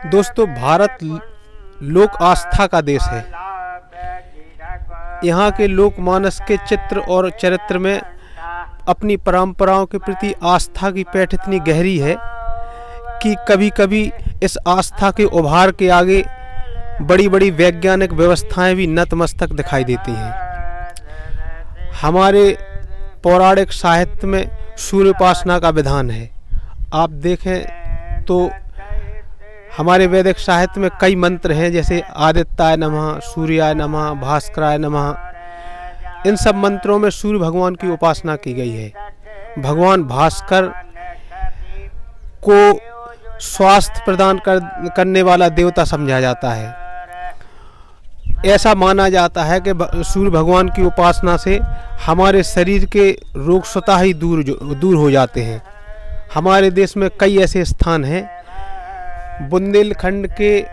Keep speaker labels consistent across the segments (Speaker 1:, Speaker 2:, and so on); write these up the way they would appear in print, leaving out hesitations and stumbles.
Speaker 1: दोस्तों, भारत लोक आस्था का देश है। यहाँ के लोकमानस के चित्र और चरित्र में अपनी परंपराओं के प्रति आस्था की पैठ इतनी गहरी है कि कभी कभी इस आस्था के उभार के आगे बड़ी बड़ी वैज्ञानिक व्यवस्थाएं भी नतमस्तक दिखाई देती हैं। हमारे पौराणिक साहित्य में सूर्य उपासना का विधान है। आप देखें तो हमारे वैदिक साहित्य में कई मंत्र हैं, जैसे आदित्याय नमः, सूर्याय नमः, भास्कराय नमः। इन सब मंत्रों में सूर्य भगवान की उपासना की गई है। भगवान भास्कर को स्वास्थ्य प्रदान करने वाला देवता समझा जाता है। ऐसा माना जाता है कि सूर्य भगवान की उपासना से हमारे शरीर के रोग स्वतः ही दूर हो जाते हैं। हमारे देश में कई ऐसे स्थान हैं। बुंदेलखंड के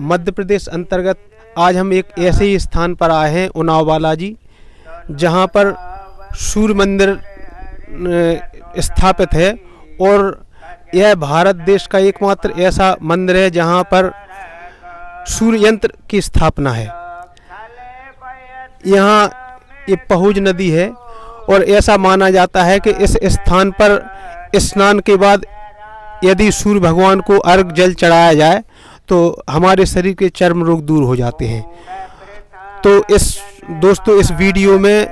Speaker 1: मध्य प्रदेश अंतर्गत आज हम एक ऐसे ही स्थान पर आए हैं, उन्नाव बालाजी, जहां पर सूर्य मंदिर स्थापित है। और यह भारत देश का एकमात्र ऐसा मंदिर है जहां पर सूर्य यंत्र की स्थापना है। यहाँ एक पहुज नदी है और ऐसा माना जाता है कि इस स्थान पर स्नान के बाद यदि सूर्य भगवान को अर्घ जल चढ़ाया जाए तो हमारे शरीर के चर्म रोग दूर हो जाते हैं। तो दोस्तों इस वीडियो में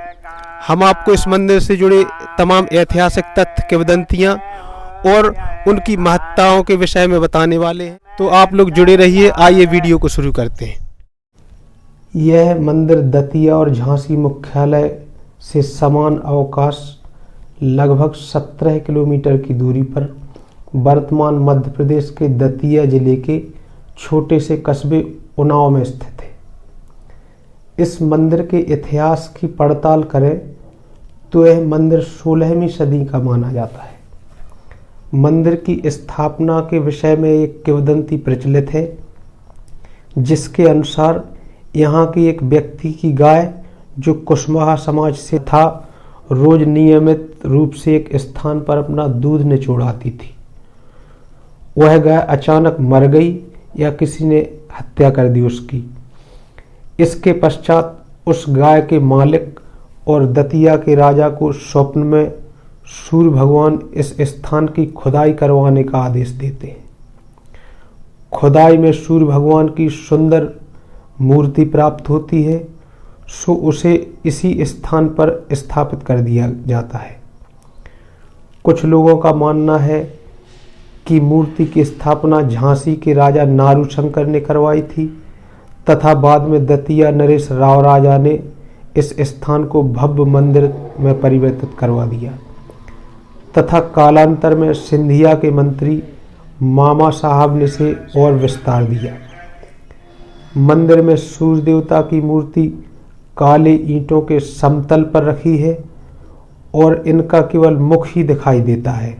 Speaker 1: हम आपको इस मंदिर से जुड़े तमाम ऐतिहासिक तथ्य, किंवदंतियाँ और उनकी महत्ताओं के विषय में बताने वाले हैं। तो आप लोग जुड़े रहिए। आइए वीडियो को शुरू करते हैं। यह मंदिर दतिया और झांसी मुख्यालय से समान अवकाश लगभग 17 किलोमीटर की दूरी पर वर्तमान मध्य प्रदेश के दतिया जिले के छोटे से कस्बे उन्नाव में स्थित है। इस मंदिर के इतिहास की पड़ताल करें तो यह मंदिर 16वीं सदी का माना जाता है। मंदिर की स्थापना के विषय में एक किंवदंती प्रचलित है, जिसके अनुसार यहाँ के एक व्यक्ति की गाय, जो कुशवाहा समाज से था, रोज नियमित रूप से एक स्थान पर अपना दूध निचोड़ आती थी। वह गाय अचानक मर गई या किसी ने हत्या कर दी उसकी। इसके पश्चात उस गाय के मालिक और दतिया के राजा को स्वप्न में सूर्य भगवान इस स्थान की खुदाई करवाने का आदेश देते हैं। खुदाई में सूर्य भगवान की सुंदर मूर्ति प्राप्त होती है, सो उसे इसी स्थान पर स्थापित कर दिया जाता है। कुछ लोगों का मानना है कि मूर्ति की स्थापना झांसी के राजा नारूशंकर ने करवाई थी तथा बाद में दतिया नरेश राव राजा ने इस स्थान को भव्य मंदिर में परिवर्तित करवा दिया तथा कालांतर में सिंधिया के मंत्री मामा साहब ने इसे और विस्तार दिया। मंदिर में सूर्य देवता की मूर्ति काले ईंटों के समतल पर रखी है और इनका केवल मुख ही दिखाई देता है।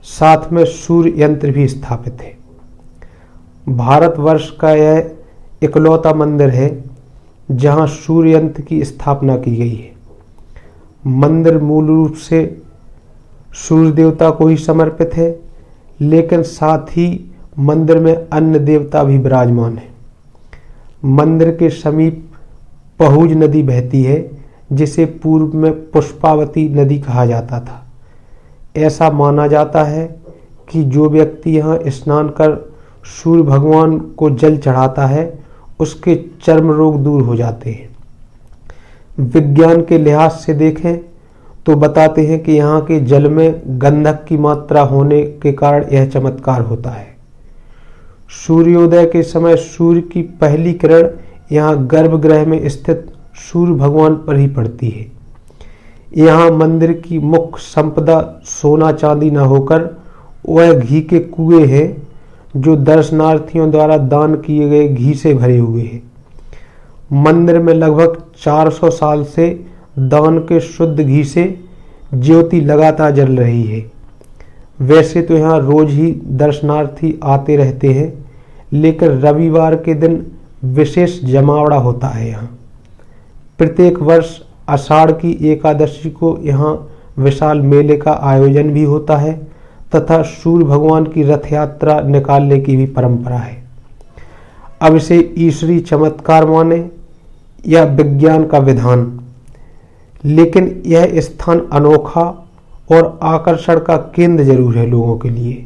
Speaker 1: साथ में सूर्य यंत्र भी स्थापित है। भारतवर्ष का यह इकलौता मंदिर है जहां सूर्य यंत्र की स्थापना की गई है। मंदिर मूल रूप से सूर्य देवता को ही समर्पित है, लेकिन साथ ही मंदिर में अन्य देवता भी विराजमान है। मंदिर के समीप पहुज नदी बहती है, जिसे पूर्व में पुष्पावती नदी कहा जाता था। ऐसा माना जाता है कि जो व्यक्ति यहाँ स्नान कर सूर्य भगवान को जल चढ़ाता है, उसके चर्म रोग दूर हो जाते हैं। विज्ञान के लिहाज से देखें तो बताते हैं कि यहाँ के जल में गंधक की मात्रा होने के कारण यह चमत्कार होता है। सूर्योदय के समय सूर्य की पहली किरण यहाँ गर्भगृह में स्थित सूर्य भगवान पर ही पड़ती है। यहाँ मंदिर की मुख्य संपदा सोना चांदी न होकर वह घी के कुएं हैं, जो दर्शनार्थियों द्वारा दान किए गए घी से भरे हुए हैं। मंदिर में लगभग 400 साल से दान के शुद्ध घी से ज्योति लगातार जल रही है। वैसे तो यहाँ रोज ही दर्शनार्थी आते रहते हैं, लेकिन रविवार के दिन विशेष जमावड़ा होता है। यहाँ प्रत्येक वर्ष आषाढ़ की एकादशी को यहाँ विशाल मेले का आयोजन भी होता है तथा सूर्य भगवान की रथ यात्रा निकालने की भी परंपरा है। अब इसे ईश्वरीय चमत्कार माने या विज्ञान का विधान, लेकिन यह स्थान अनोखा और आकर्षण का केंद्र जरूर है लोगों के लिए।